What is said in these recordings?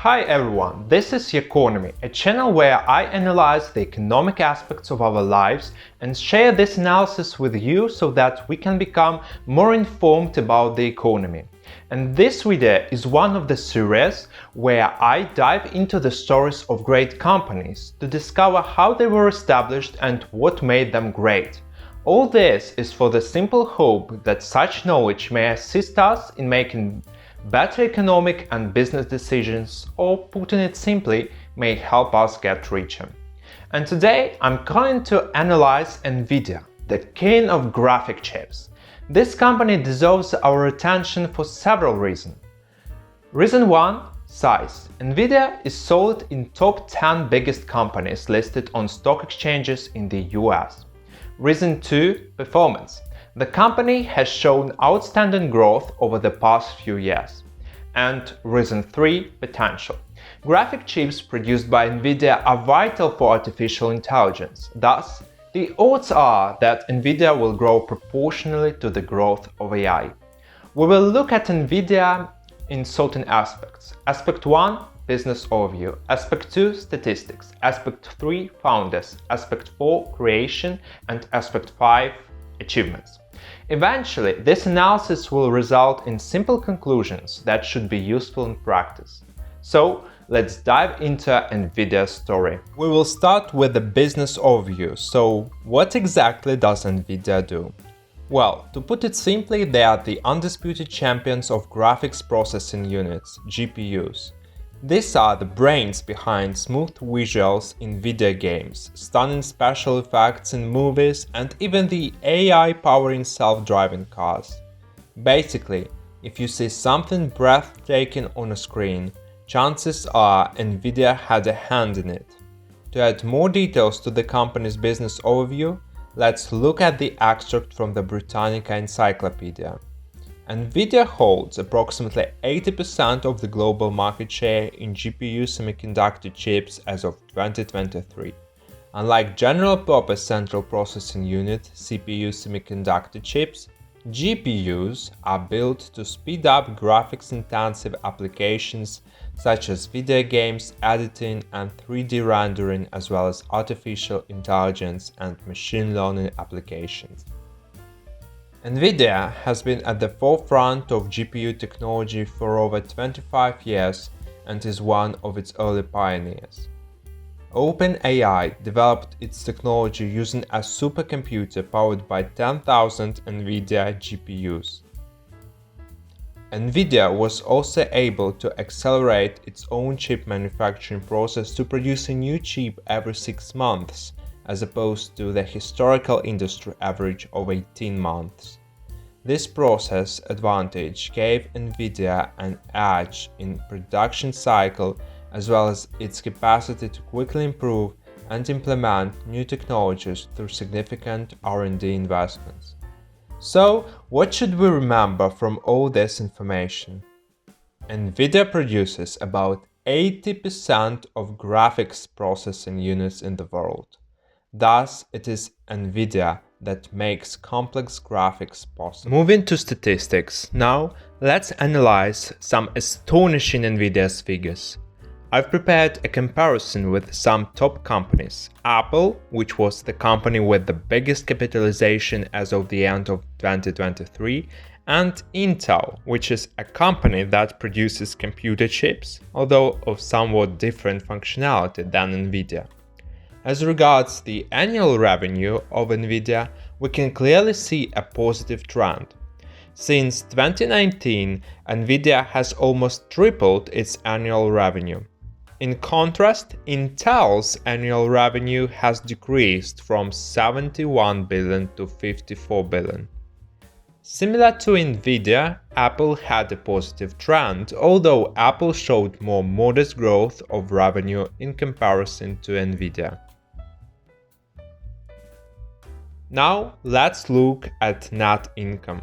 Hi everyone, this is Economy, a channel where I analyze the economic aspects of our lives and share this analysis with you so that we can become more informed about the economy. And this video is one of the series where I dive into the stories of great companies to discover how they were established and what made them great. All this is for the simple hope that such knowledge may assist us in making better economic and business decisions, or putting it simply, may help us get richer. And today I'm going to analyze NVIDIA, the king of graphic chips. This company deserves our attention for several reasons. Reason 1. Size. NVIDIA is sold in top 10 biggest companies listed on stock exchanges in the US. Reason 2. Performance. The company has shown outstanding growth over the past few years. And reason 3. Potential. Graphic chips produced by NVIDIA are vital for artificial intelligence. Thus, the odds are that NVIDIA will grow proportionally to the growth of AI. We will look at NVIDIA in certain aspects. Aspect 1. Business overview. Aspect 2. Statistics. Aspect 3. Founders. Aspect 4. Creation. And Aspect 5. Achievements. Eventually, this analysis will result in simple conclusions that should be useful in practice. So, let's dive into NVIDIA's story. We will start with the business overview. So, what exactly does NVIDIA do? Well, to put it simply, they are the undisputed champions of graphics processing units, GPUs. These are the brains behind smooth visuals in video games, stunning special effects in movies, and even the AI powering self-driving cars. Basically, if you see something breathtaking on a screen, chances are NVIDIA had a hand in it. To add more details to the company's business overview, let's look at the extract from the Britannica Encyclopedia. NVIDIA holds approximately 80% of the global market share in GPU semiconductor chips as of 2023. Unlike general-purpose central processing unit (CPU) semiconductor chips, GPUs are built to speed up graphics-intensive applications such as video games, editing, and 3D rendering, as well as artificial intelligence and machine learning applications. NVIDIA has been at the forefront of GPU technology for over 25 years and is one of its early pioneers. OpenAI developed its technology using a supercomputer powered by 10,000 NVIDIA GPUs. NVIDIA was also able to accelerate its own chip manufacturing process to produce a new chip every 6 months, as opposed to the historical industry average of 18 months. This process advantage gave NVIDIA an edge in production cycle, as well as its capacity to quickly improve and implement new technologies through significant R&D investments. So, what should we remember from all this information? NVIDIA produces about 80% of graphics processing units in the world. Thus, it is NVIDIA that makes complex graphics possible. Moving to statistics, now let's analyze some astonishing NVIDIA's figures. I've prepared a comparison with some top companies. Apple, which was the company with the biggest capitalization as of the end of 2023, and Intel, which is a company that produces computer chips, although of somewhat different functionality than NVIDIA. As regards the annual revenue of NVIDIA, we can clearly see a positive trend. Since 2019, NVIDIA has almost tripled its annual revenue. In contrast, Intel's annual revenue has decreased from 71 billion to 54 billion. Similar to NVIDIA, Apple had a positive trend, although Apple showed more modest growth of revenue in comparison to NVIDIA. Now, let's look at net income.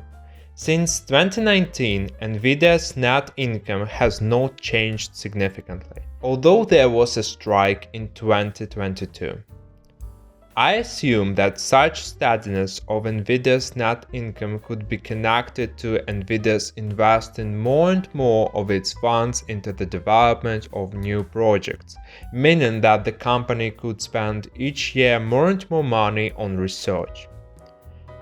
Since 2019, NVIDIA's net income has not changed significantly, although there was a strike in 2022. I assume that such steadiness of NVIDIA's net income could be connected to NVIDIA's investing more and more of its funds into the development of new projects, meaning that the company could spend each year more and more money on research.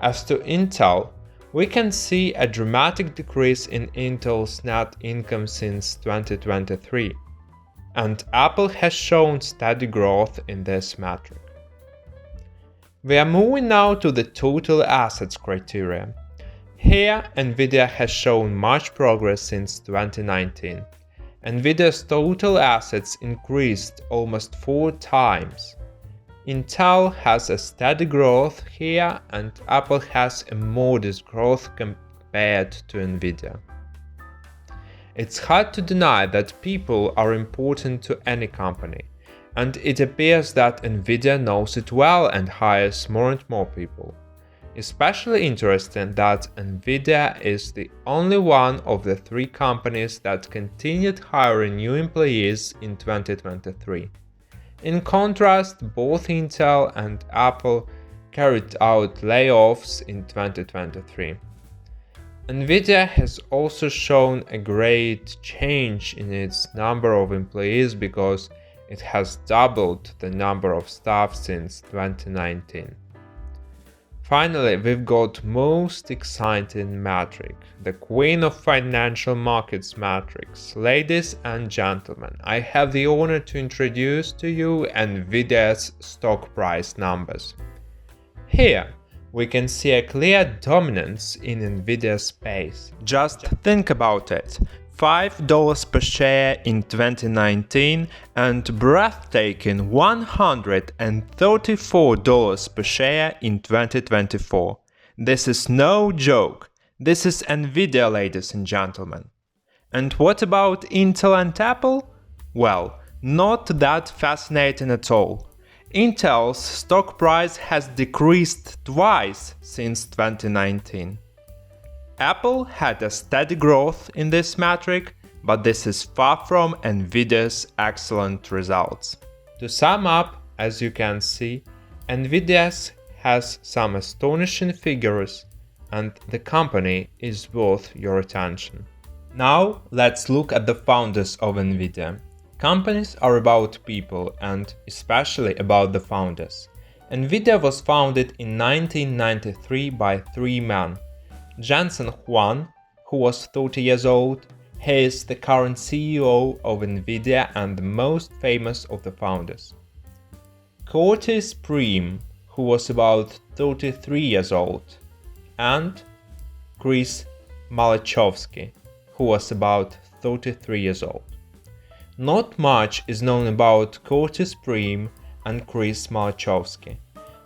As to Intel, we can see a dramatic decrease in Intel's net income since 2023, and Apple has shown steady growth in this metric. We are moving now to the total assets criteria. Here, NVIDIA has shown much progress since 2019. NVIDIA's total assets increased almost 4 times. Intel has a steady growth here, and Apple has a modest growth compared to NVIDIA. It's hard to deny that people are important to any company, and it appears that NVIDIA knows it well and hires more and more people. Especially interesting that NVIDIA is the only one of the 3 companies that continued hiring new employees in 2023. In contrast, both Intel and Apple carried out layoffs in 2023. NVIDIA has also shown a great change in its number of employees because it has doubled the number of staff since 2019. Finally, we've got most exciting metric, the queen of financial markets metrics. Ladies and gentlemen, I have the honor to introduce to you NVIDIA's stock price numbers. Here, we can see a clear dominance in NVIDIA's space. Just think about it. $5 per share in 2019 and breathtaking $134 per share in 2024. This is no joke. This is NVIDIA, ladies and gentlemen. And what about Intel and Apple? Well, not that fascinating at all. Intel's stock price has decreased twice since 2019. Apple had a steady growth in this metric, but this is far from NVIDIA's excellent results. To sum up, as you can see, NVIDIA has some astonishing figures, and the company is worth your attention. Now, let's look at the founders of NVIDIA. Companies are about people, and especially about the founders. NVIDIA was founded in 1993 by 3 men. Jensen Huang, who was 30 years old, he is the current CEO of NVIDIA and the most famous of the founders. Curtis Preem, who was about 33 years old, and Chris Malachowski, who was about 33 years old. Not much is known about Curtis Preem and Chris Malachowski.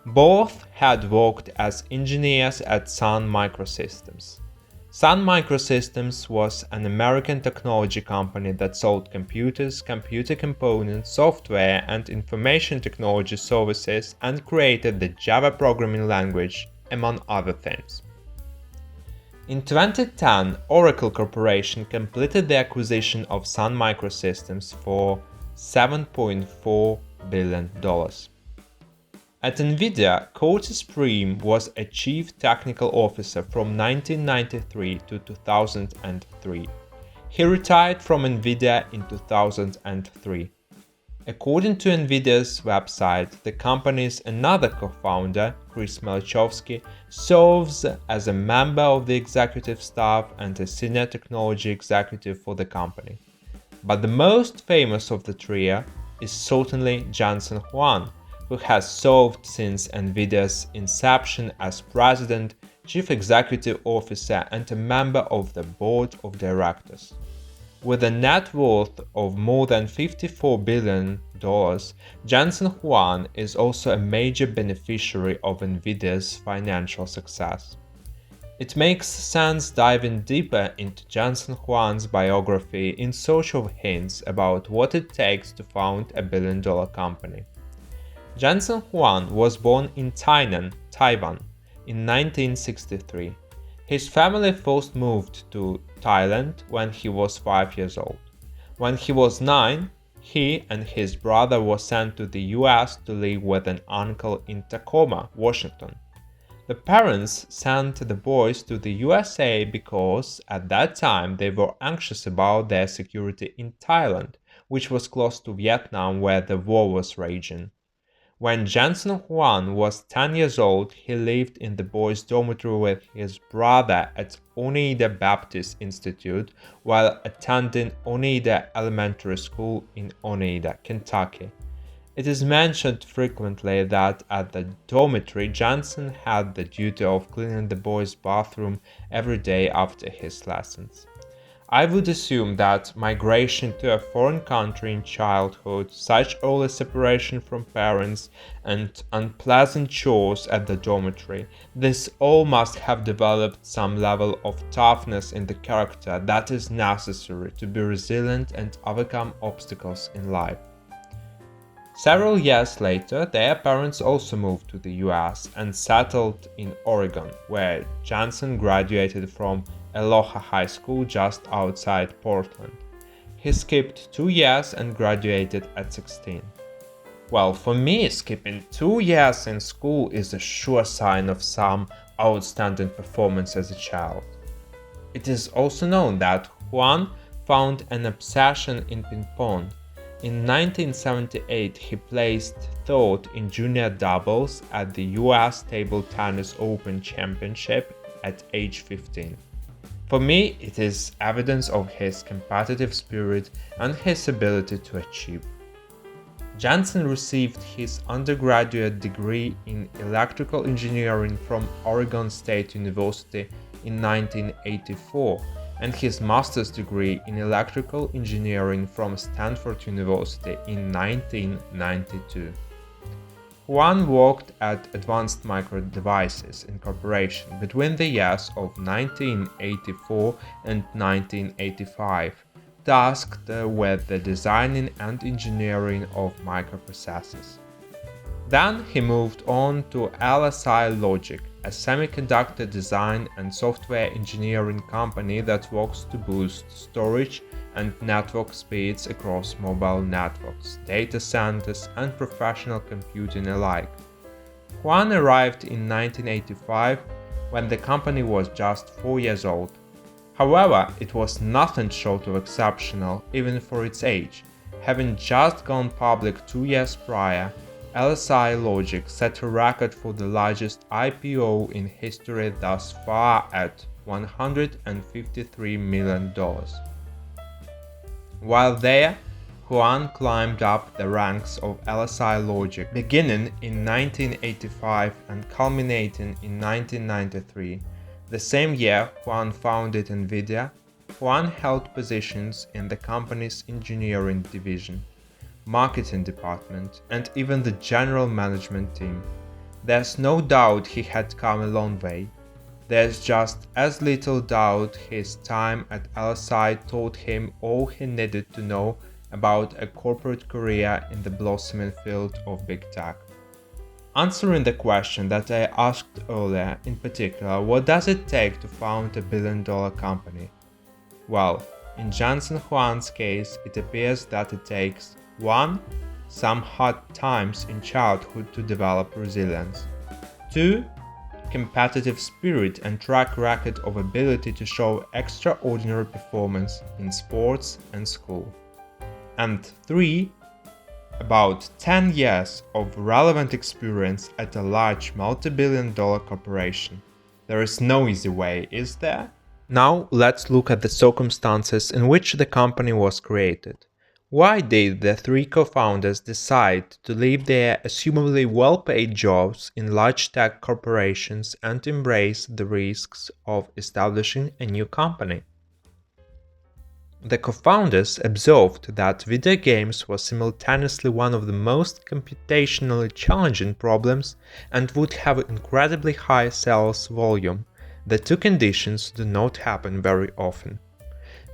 Both had worked as engineers at Sun Microsystems. Sun Microsystems was an American technology company that sold computers, computer components, software, and information technology services and created the Java programming language, among other things. In 2010, Oracle Corporation completed the acquisition of Sun Microsystems for $7.4 billion. At NVIDIA, Curtis Preem was a Chief Technical Officer from 1993 to 2003. He retired from NVIDIA in 2003. According to NVIDIA's website, the company's another co-founder, Chris Malachowski, serves as a member of the executive staff and a senior technology executive for the company. But the most famous of the trio is certainly Jensen Huang, who has served since NVIDIA's inception as president, chief executive officer, and a member of the board of directors. With a net worth of more than $54 billion, Jensen Huang is also a major beneficiary of NVIDIA's financial success. It makes sense diving deeper into Jensen Huang's biography in search of hints about what it takes to found a billion-dollar company. Jensen Huang was born in Tainan, Taiwan, in 1963. His family first moved to Thailand when he was 5 years old. When he was 9, He and his brother were sent to the US to live with an uncle in Tacoma, Washington. The parents sent the boys to the USA because at that time they were anxious about their security in Thailand, which was close to Vietnam where the war was raging. When Jensen Huang was 10 years old, he lived in the boys' dormitory with his brother at Oneida Baptist Institute while attending Oneida Elementary School in Oneida, Kentucky. It is mentioned frequently that at the dormitory, Jensen had the duty of cleaning the boys' bathroom every day after his lessons. I would assume that migration to a foreign country in childhood, such early separation from parents, and unpleasant chores at the dormitory, this all must have developed some level of toughness in the character that is necessary to be resilient and overcome obstacles in life. Several years later, their parents also moved to the US and settled in Oregon, where Jensen graduated from Aloha High School just outside Portland. He skipped 2 years and graduated at 16. Well, for me, skipping 2 years in school is a sure sign of some outstanding performance as a child. It is also known that Huang found an obsession in ping pong. In 1978, he placed third in junior doubles at the US Table Tennis Open Championship at age 15. For me, it is evidence of his competitive spirit and his ability to achieve. Jensen received his undergraduate degree in electrical engineering from Oregon State University in 1984 and his master's degree in electrical engineering from Stanford University in 1992. Huang worked at Advanced Micro Devices Incorporation between the years of 1984 and 1985, tasked with the designing and engineering of microprocessors. Then he moved on to LSI Logic, a semiconductor design and software engineering company that works to boost storage and network speeds across mobile networks, data centers, and professional computing alike. Huang arrived in 1985 when the company was just 4 years old. However, it was nothing short of exceptional even for its age. Having just gone public 2 years prior, LSI Logic set a record for the largest IPO in history thus far at $153 million. While there, Huang climbed up the ranks of LSI Logic, beginning in 1985 and culminating in 1993. The same year Huang founded NVIDIA, Huang held positions in the company's engineering division, marketing department, and even the general management team. There's no doubt he had come a long way. There's just as little doubt his time at LSI taught him all he needed to know about a corporate career in the blossoming field of big tech. Answering the question that I asked earlier, in particular, what does it take to found a billion-dollar company? Well, in Jensen Huang's case, it appears that it takes 1. Some hard times in childhood to develop resilience. 2. Competitive spirit and track record of ability to show extraordinary performance in sports and school. And 3. About 10 years of relevant experience at a large multi-billion-dollar corporation. There is no easy way, is there? Now let's look at the circumstances in which the company was created. Why did the 3 co-founders decide to leave their assumably well-paid jobs in large tech corporations and embrace the risks of establishing a new company? The co-founders observed that video games were simultaneously one of the most computationally challenging problems and would have incredibly high sales volume. The two conditions do not happen very often.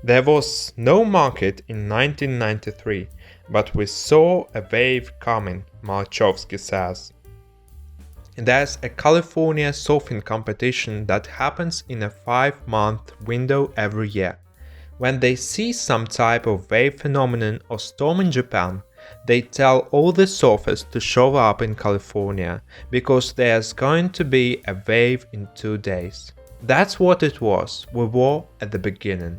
There was no market in 1993, but we saw a wave coming, Malchovsky says. There's a California surfing competition that happens in a 5-month window every year. When they see some type of wave phenomenon or storm in Japan, they tell all the surfers to show up in California because there's going to be a wave in 2 days. That's what it was we were at the beginning.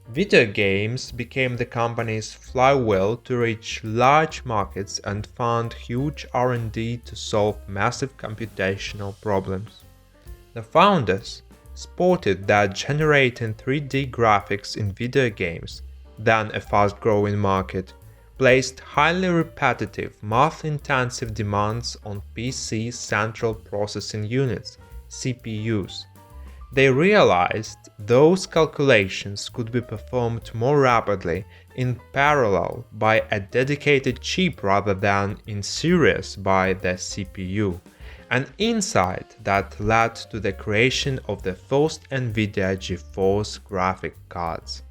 Video games became the company's flywheel to reach large markets and fund huge R&D to solve massive computational problems. The founders spotted that generating 3D graphics in video games, then a fast-growing market, placed highly repetitive, math-intensive demands on PC central processing units, CPUs. They realized those calculations could be performed more rapidly in parallel by a dedicated chip rather than in series by the CPU, an insight that led to the creation of the first NVIDIA GeForce graphic cards.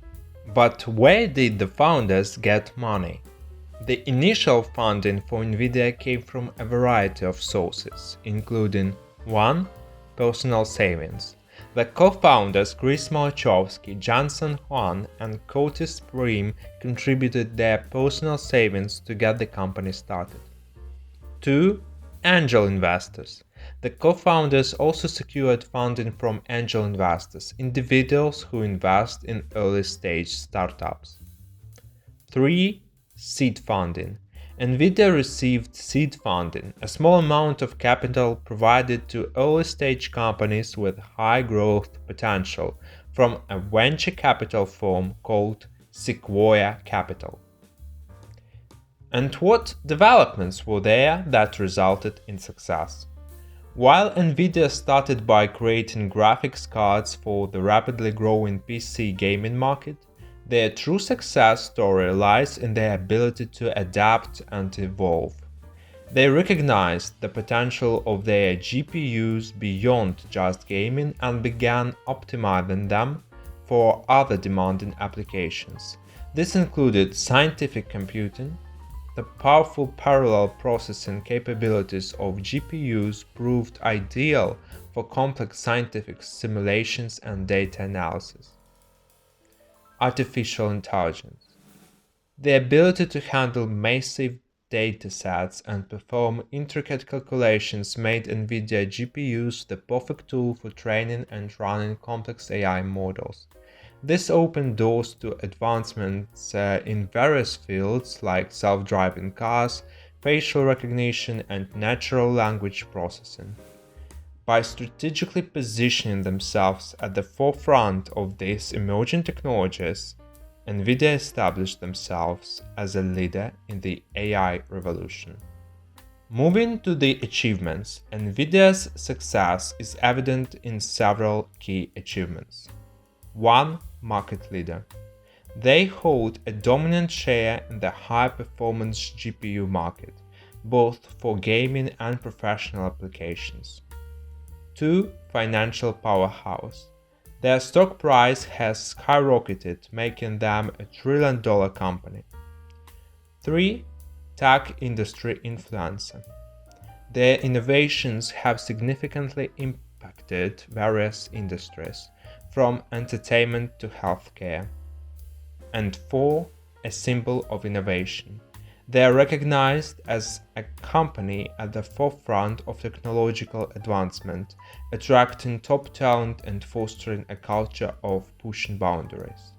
But where did the founders get money? The initial funding for NVIDIA came from a variety of sources, including 1. Personal savings. The co-founders Chris Malachowski, Jensen Huang, and Curtis Bream contributed their personal savings to get the company started. 2. Angel investors. The co-founders also secured funding from angel investors, individuals who invest in early-stage startups. 3. Seed funding. NVIDIA received seed funding, a small amount of capital provided to early-stage companies with high growth potential, from a venture capital firm called Sequoia Capital. And what developments were there that resulted in success? While NVIDIA started by creating graphics cards for the rapidly growing PC gaming market, their true success story lies in their ability to adapt and evolve. They recognized the potential of their GPUs beyond just gaming and began optimizing them for other demanding applications. This included scientific computing. The powerful parallel processing capabilities of GPUs proved ideal for complex scientific simulations and data analysis. Artificial intelligence. The ability to handle massive datasets and perform intricate calculations made NVIDIA GPUs the perfect tool for training and running complex AI models. This opened doors to advancements in various fields like self-driving cars, facial recognition, and natural language processing. By strategically positioning themselves at the forefront of these emerging technologies, NVIDIA established themselves as a leader in the AI revolution. Moving to the achievements, NVIDIA's success is evident in several key achievements. 1. Market leader. They hold a dominant share in the high-performance GPU market, both for gaming and professional applications. 2. Financial powerhouse. Their stock price has skyrocketed, making them a trillion-dollar company. 3. Tech industry influencer. Their innovations have significantly impacted various industries, from entertainment to healthcare. And 4. A symbol of innovation. They are recognized as a company at the forefront of technological advancement, attracting top talent and fostering a culture of pushing boundaries.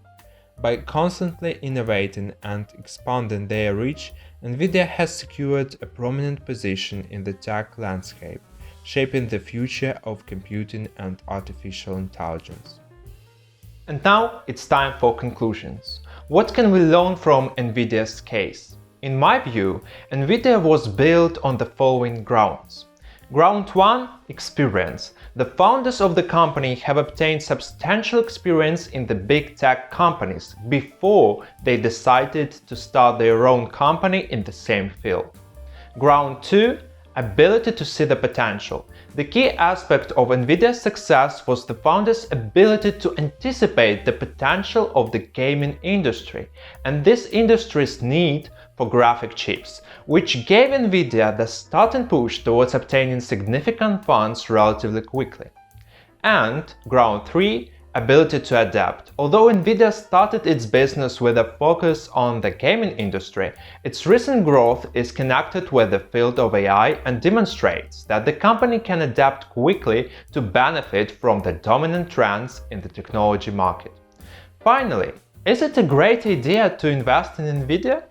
By constantly innovating and expanding their reach, NVIDIA has secured a prominent position in the tech landscape, shaping the future of computing and artificial intelligence. And now it's time for conclusions. What can we learn from NVIDIA's case? In my view, NVIDIA was built on the following grounds. Ground 1. Experience. The founders of the company have obtained substantial experience in the big tech companies before they decided to start their own company in the same field. Ground 2. Ability to see the potential. The key aspect of NVIDIA's success was the founders' ability to anticipate the potential of the gaming industry and this industry's need for graphic chips, which gave NVIDIA the starting push towards obtaining significant funds relatively quickly. And Ground 3. ability to adapt. Although NVIDIA started its business with a focus on the gaming industry, its recent growth is connected with the field of AI and demonstrates that the company can adapt quickly to benefit from the dominant trends in the technology market. Finally, is it a great idea to invest in NVIDIA?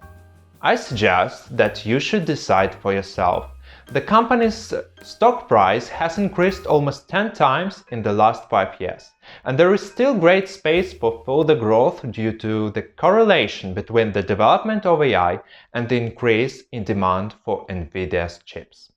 I suggest that you should decide for yourself. The company's stock price has increased almost 10 times in the last 5 years, and there is still great space for further growth due to the correlation between the development of AI and the increase in demand for NVIDIA's chips.